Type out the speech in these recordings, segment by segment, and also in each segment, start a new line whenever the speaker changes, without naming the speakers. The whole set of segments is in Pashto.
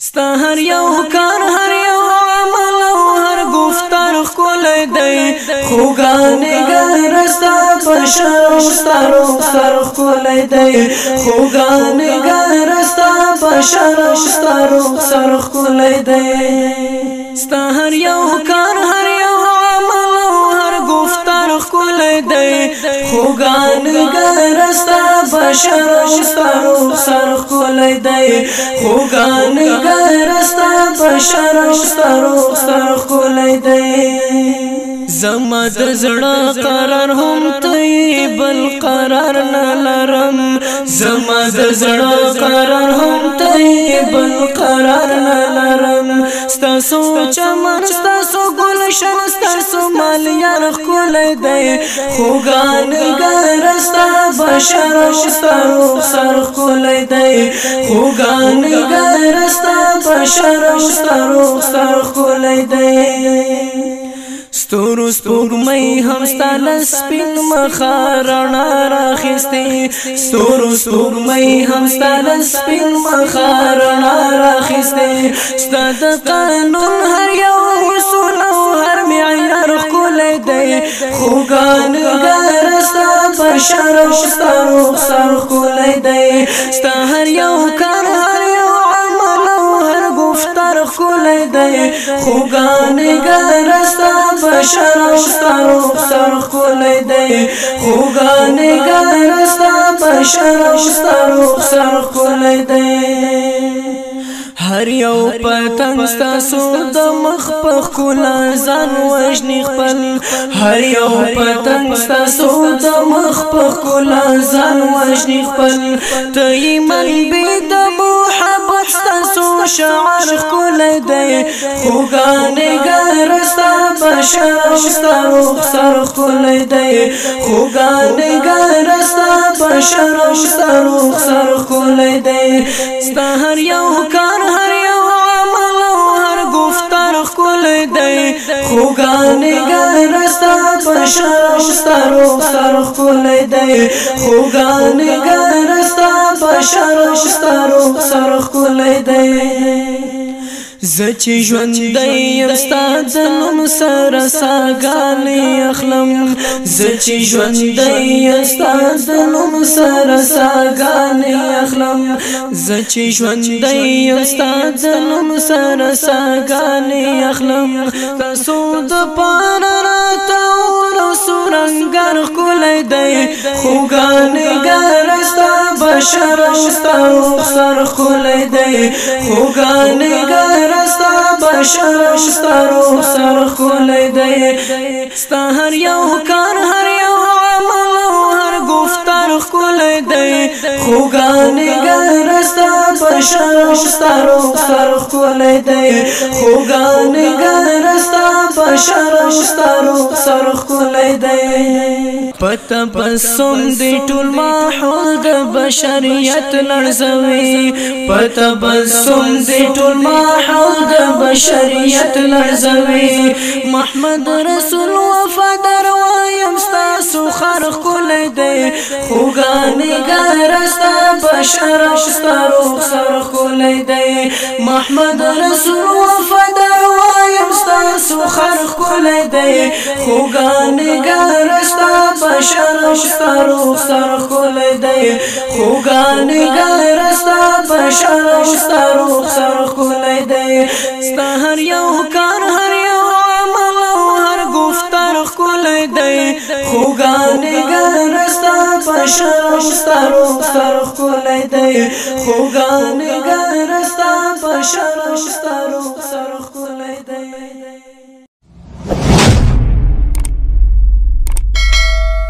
ستا هر یو کار هر یو عمل او هر گفتار ښکلی دی خوږانګر ستا بشر او ستا رخسار ښکلی دی خوږانګر ستا بشر او ستا رخسار ښکلی دی ستا هر یو کار هر یو عمل او هر گفتار ښکلی دی خوږانګر ستا بشر او ستا رخسار ښکلی دی خوږانګر ستا بشر او ستا رخسار ښکلی دی زما د زړه قرار هم ته بل قرار نه لرم زما د زړه قرار هم ته بل قرار نه لرم ستاسو چمن ستاسو ګلشن ستاسو مالیار ښکلی دی خوږانګر ستا بشر او ستا رخسار ښکلی دی خوږانګر ستا بشر او ستا رخسار ښکلی دی ستورو سپوږمۍ هم ستا له سپین مخه رڼا راخیستې ستورو سپوږمۍ هم ستا له سپین مخه رڼا راخیستې ستا د قانون هر یو اصول او هر معیار ښکلی دی خوږانګر ستا بشر او ستا رخسار ښکلی دی ستا هر یو کار هر یو عمل او هر گفتار ښکلی دی خوږانګر ستا بشر او ستا رخسار ښکلی دی خوږانګر ستا بشر او ستا رخسار ښکلی دی هر یو پتنګ ستاسو د مخ په ښکلا ځان وژني خپل هر یو پتنګ ستاسو د مخ په ښکلا ځان وژني خپل ته یې منبع د محبت ستاسو شعار ښکلی دی خوږانګر ستا بشر او ستا رخسار ښکلی دی خوږانګر ستا بشر او ستا رخسار ښکلی دی ستا هر یو کار هر یو عمل او هر گفتار ښکلی دی خوږانګر ستا بشر او ستا رخسار ښکلی دی خوږانګر ستا بشر او ستا رخسار ښکلی دی زه چې ژوندی یم ستا د نوم سره ساګانې اخلم زه چې ژوندی یم ستا د نوم سره ساګانې اخلم زه چې ژوندی یم ستا د نوم سره ساګانې اخلم تاسو دپاره راته ورسو رنګار ښکلی دی خوږانګر ستا بشر او ستا رخسار ښکلی دی خوږانګر ستا بشر او ستا رخسار ښکلی دی ستا هر یو کار هر یو عمل او هر گفتار ښکلی دی خوږانګر ستا بشر او ستا رخسار ښکلی دی خوږانګر ستا بشر او ستا رخسار ښکلی دی په تبسم دی ټول ماحول د بشریت لړزوي په تبسم دی ټول ماحول د بشریت لړزوي محمد رسول وفادار وایم ستاسو خر ښکلی دی خوږانګر ستا بشر او ستا رخسار ښکلی دی محمد رسول وفادار وایم ستاسو خر ښکلی دی خوږانګر ستا بشر او ستا رخسار ښکلی دی خوږانګر ستا بشر او ستا رخسار ښکلی دی ستا هر یو کار هر یو عمل او هر گفتار ښکلی دی خوږانګر ستا بشر او ستا رخسار ښکلی دی خوږانګر ستا بشر او ستا رخسار ښکلی دی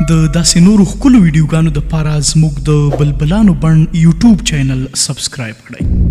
د داسې نورو ښکلو ویډیوګانو دپاره زموږ د بلبلانو بڼ یوټیوب چینل سبسکرایب کړئ